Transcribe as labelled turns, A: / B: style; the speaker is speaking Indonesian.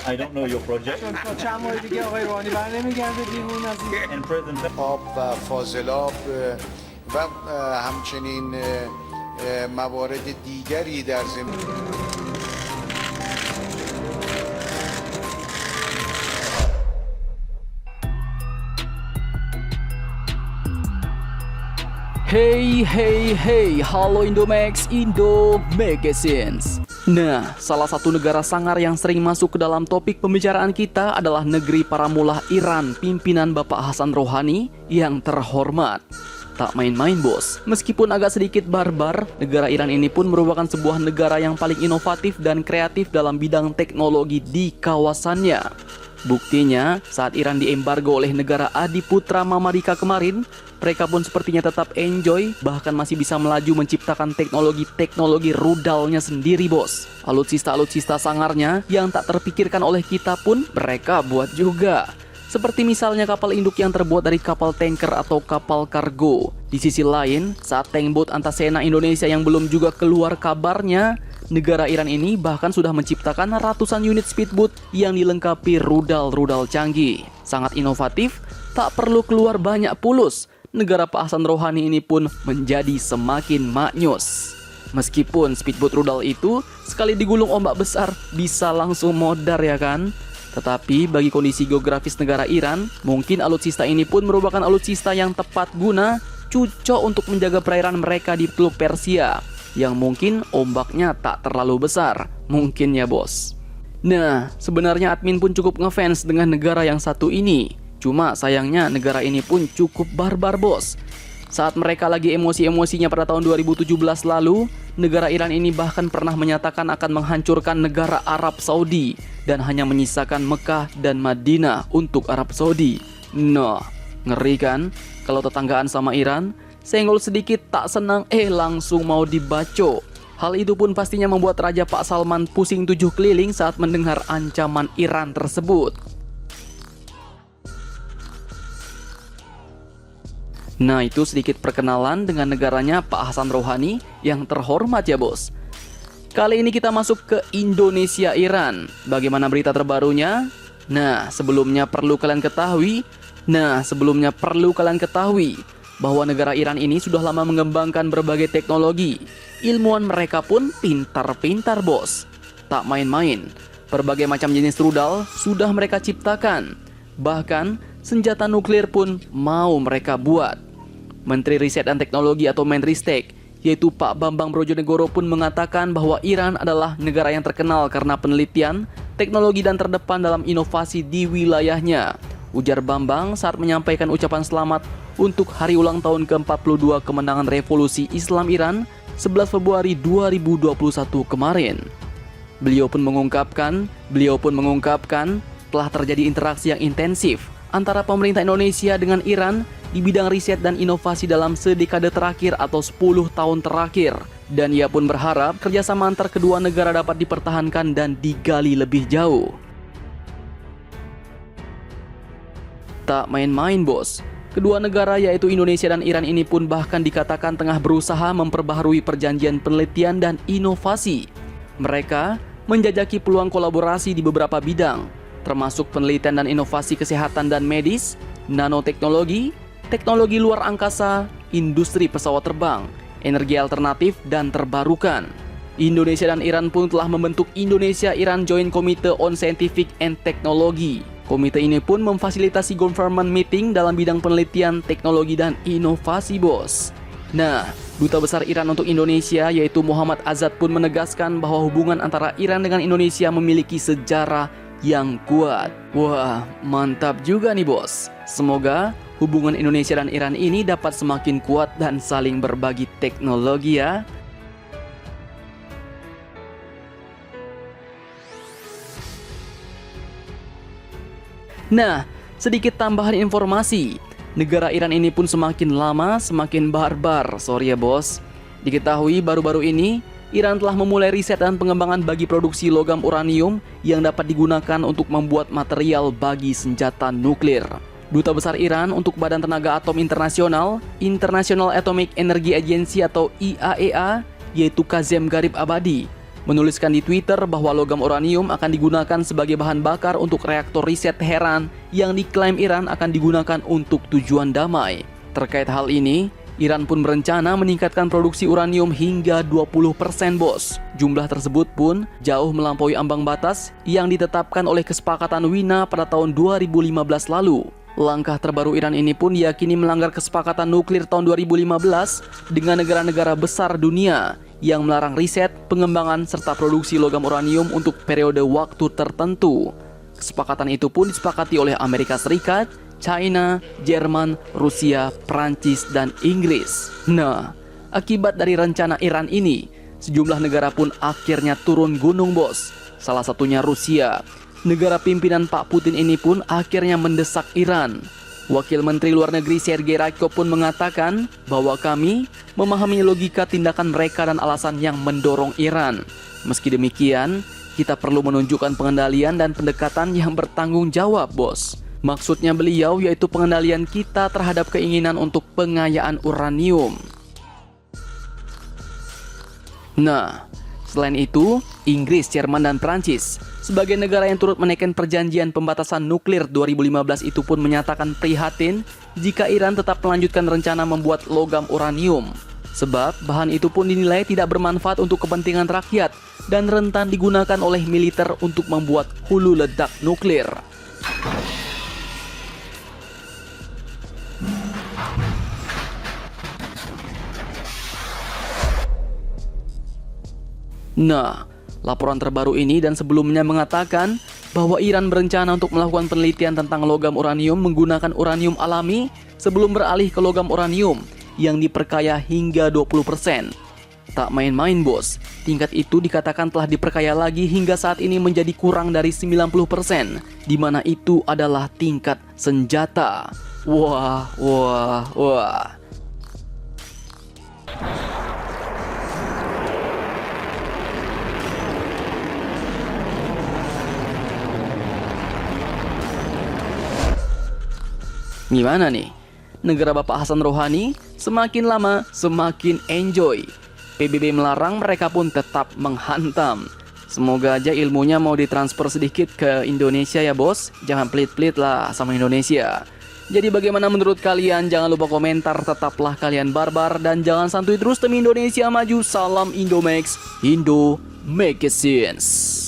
A: I don't know your project.
B: چند ماه دیگه آقای روحانی برنمیگرده بیرون از این
A: And President
C: آب و فاضلاب و همچنین موارد دیگری در زمین.
D: Hey, halo Indomax, Indo Magazines. Nah, salah satu negara sangar yang sering masuk ke dalam topik pembicaraan kita adalah negeri para mullah Iran, pimpinan Bapak Hasan Rohani yang terhormat. Tak main-main bos, meskipun agak sedikit barbar, negara Iran ini pun merupakan sebuah negara yang paling inovatif dan kreatif dalam bidang teknologi di kawasannya. Buktinya, saat Iran diembargo oleh negara Adiputra Mamarika kemarin, mereka pun sepertinya tetap enjoy, bahkan masih bisa melaju menciptakan teknologi rudalnya sendiri bos. Alutsista sangarnya yang tak terpikirkan oleh kita pun mereka buat juga. Seperti misalnya kapal induk yang terbuat dari kapal tanker atau kapal kargo. Di sisi lain, saat tankboat Antasena Indonesia yang belum juga keluar kabarnya, negara Iran ini bahkan sudah menciptakan ratusan unit speedboat yang dilengkapi rudal canggih. Sangat inovatif, tak perlu keluar banyak pulus. Negara Pak Hasan Rohani ini pun menjadi semakin maknyus. Meskipun speedboat rudal itu sekali digulung ombak besar bisa langsung modar ya kan? Tetapi bagi kondisi geografis negara Iran, mungkin alutsista ini pun merupakan alutsista yang tepat guna, cocok untuk menjaga perairan mereka di Teluk Persia, yang mungkin ombaknya tak terlalu besar, mungkin ya bos. Nah, sebenarnya admin pun cukup ngefans dengan negara yang satu ini. Cuma sayangnya negara ini pun cukup barbar bos. Saat mereka lagi emosi-emosinya pada tahun 2017 lalu, negara Iran ini bahkan pernah menyatakan akan menghancurkan negara Arab Saudi dan hanya menyisakan Mekah dan Madinah untuk Arab Saudi. Nah, ngeri kan? Kalau tetanggaan sama Iran, senggol sedikit tak senang langsung mau dibaco. Hal itu pun pastinya membuat Raja Pak Salman pusing 7 keliling saat mendengar ancaman Iran tersebut. Nah, itu sedikit perkenalan dengan negaranya Pak Hasan Rohani yang terhormat ya bos. Kali ini kita masuk ke Indonesia Iran. Bagaimana berita terbarunya? Nah, sebelumnya perlu kalian ketahui bahwa negara Iran ini sudah lama mengembangkan berbagai teknologi. Ilmuwan mereka pun pintar-pintar bos. Tak main-main, berbagai macam jenis rudal sudah mereka ciptakan. Bahkan senjata nuklir pun mau mereka buat. Menteri Riset dan Teknologi atau Menristek, yaitu Pak Bambang Brojonegoro pun mengatakan bahwa Iran adalah negara yang terkenal karena penelitian, teknologi dan terdepan dalam inovasi di wilayahnya. Ujar Bambang saat menyampaikan ucapan selamat untuk hari ulang tahun ke-42 kemenangan Revolusi Islam Iran 11 Februari 2021 kemarin. Beliau pun mengungkapkan telah terjadi interaksi yang intensif antara pemerintah Indonesia dengan Iran di bidang riset dan inovasi dalam sedekade terakhir atau 10 tahun terakhir. Dan ia pun berharap kerjasama antar kedua negara dapat dipertahankan dan digali lebih jauh. Tak main-main bos, kedua negara yaitu Indonesia dan Iran ini pun bahkan dikatakan tengah berusaha memperbaharui perjanjian penelitian dan inovasi. Mereka menjajaki peluang kolaborasi di beberapa bidang, termasuk penelitian dan inovasi kesehatan dan medis, nanoteknologi, teknologi luar angkasa, industri pesawat terbang, energi alternatif dan terbarukan. Indonesia dan Iran pun telah membentuk Indonesia-Iran Joint Committee on Scientific and Technology. Komite ini pun memfasilitasi government meeting dalam bidang penelitian, teknologi dan inovasi bos. Nah, Duta Besar Iran untuk Indonesia yaitu Muhammad Azad pun menegaskan bahwa hubungan antara Iran dengan Indonesia memiliki sejarah yang kuat. Wah, mantap juga nih bos. Semoga hubungan Indonesia dan Iran ini dapat semakin kuat dan saling berbagi teknologi ya. Nah, sedikit tambahan informasi. Negara Iran ini pun semakin lama semakin barbar. Sorry ya bos. Diketahui baru-baru ini Iran telah memulai riset dan pengembangan bagi produksi logam uranium yang dapat digunakan untuk membuat material bagi senjata nuklir. Duta Besar Iran untuk Badan Tenaga Atom Internasional, International Atomic Energy Agency atau IAEA, yaitu Kazem Garib Abadi, menuliskan di Twitter bahwa logam uranium akan digunakan sebagai bahan bakar untuk reaktor riset Teheran yang diklaim Iran akan digunakan untuk tujuan damai. Terkait hal ini, Iran pun berencana meningkatkan produksi uranium hingga 20%, bos. Jumlah tersebut pun jauh melampaui ambang batas yang ditetapkan oleh kesepakatan Wina pada tahun 2015 lalu. Langkah terbaru Iran ini pun diyakini melanggar kesepakatan nuklir tahun 2015 dengan negara-negara besar dunia yang melarang riset, pengembangan, serta produksi logam uranium untuk periode waktu tertentu. Kesepakatan itu pun disepakati oleh Amerika Serikat, China, Jerman, Rusia, Prancis, dan Inggris. Nah, akibat dari rencana Iran ini, sejumlah negara pun akhirnya turun gunung, bos. Salah satunya Rusia. Negara pimpinan Pak Putin ini pun akhirnya mendesak Iran. Wakil Menteri Luar Negeri Sergei Ryabkov pun mengatakan bahwa kami memahami logika tindakan mereka dan alasan yang mendorong Iran. Meski demikian, kita perlu menunjukkan pengendalian dan pendekatan yang bertanggung jawab, bos. Maksudnya beliau yaitu pengendalian kita terhadap keinginan untuk pengayaan uranium. Nah, selain itu, Inggris, Jerman, dan Prancis sebagai negara yang turut menekan perjanjian pembatasan nuklir 2015 itu pun menyatakan prihatin jika Iran tetap melanjutkan rencana membuat logam uranium. Sebab bahan itu pun dinilai tidak bermanfaat untuk kepentingan rakyat dan rentan digunakan oleh militer untuk membuat hulu ledak nuklir. Nah, laporan terbaru ini dan sebelumnya mengatakan bahwa Iran berencana untuk melakukan penelitian tentang logam uranium menggunakan uranium alami sebelum beralih ke logam uranium yang diperkaya hingga 20%. Tak main-main, bos. Tingkat itu dikatakan telah diperkaya lagi hingga saat ini menjadi kurang dari 90%, di mana itu adalah tingkat senjata. Wah. Gimana nih? Negara Bapak Hasan Rohani semakin lama semakin enjoy. PBB melarang, mereka pun tetap menghantam. Semoga aja ilmunya mau ditransfer sedikit ke Indonesia ya, bos. Jangan pelit-pelit lah sama Indonesia. Jadi bagaimana menurut kalian? Jangan lupa komentar, tetaplah kalian barbar dan jangan santuy terus demi Indonesia maju. Salam Indomax, Indo Magazines.